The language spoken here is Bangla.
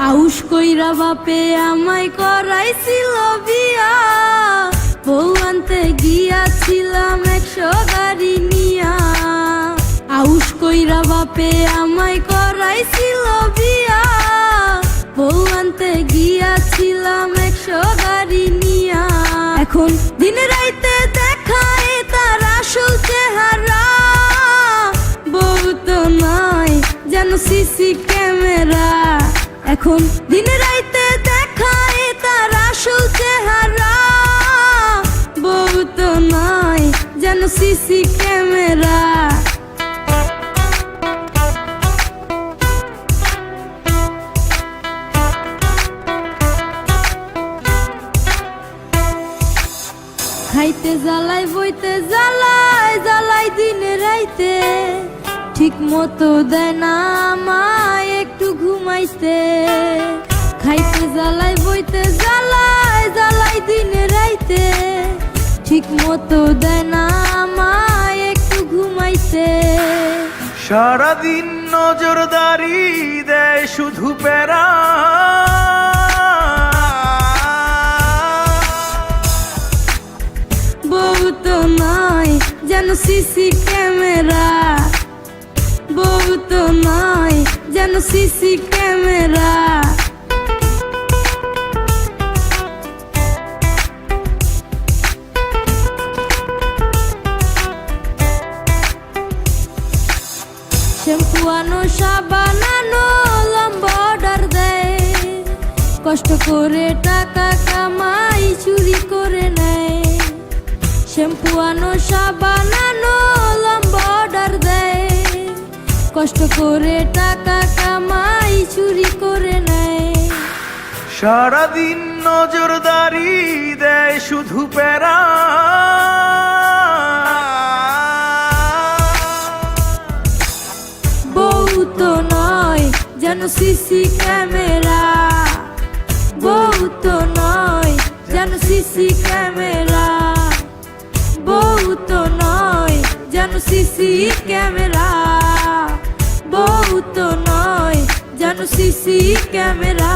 আউশ কইরা বাপে আমায় করাইছিল বিয়া, বউ আনতে গিয়াছিলাম 100 গাড়ি নিয়া। আউশ কইরা বাপে আমায় করাইছিল বিয়া, বউ আনতে গিয়াছিলাম 100 গাড়ি নিয়া। এখন দিন রাইতে দেখায় তার আসল চেহারা, বউ তো নয় যেন সিসি ক্যামেরা। এখন দিন রাইতে দেখায় তার আসল চেহারা, বউ তো নয় যেন সিসি ক্যামেরা। খাইতে জ্বালাই বইতে জ্বালাই জ্বালাই দিনে রাইতে, ঠিক মতো দেয় না আমায় একটু ঘুমাইতে। খাইতে জ্বালাই বইতে জ্বালাই জ্বালাই দিনে রাইতে, ঠিক মতো দেয় না আমায় একটু ঘুমাইতে। সারাদিন নজরদারি দেয় শুধু প্যারা, বউ তো নয় যেন সিসি ক্যামেরা, বউ তো নয় যেন সিসি ক্যামেরা। শ্যাম্পু আনো সাবান আনো লম্বা অর্ডার দেয়, কষ্ট করে টাকা কামাই চুরি করে নেয়। শ্যাম্পু আনো সাবান আনো লম্বা অর্ডার দেয়, কষ্ট করে টাকা কামাই চুরি করে নেয়। সারাদিন নজরদারি দেয় শুধু প্যারা, বউ তো নয় যেন সিসি ক্যামেরা, বউ তো নয় যেন সিসি ক্যামেরা, বউ তো নয় যেন সিসি ক্যামেরা, বউ তো নয় যেন সিসি ক্যামেরা।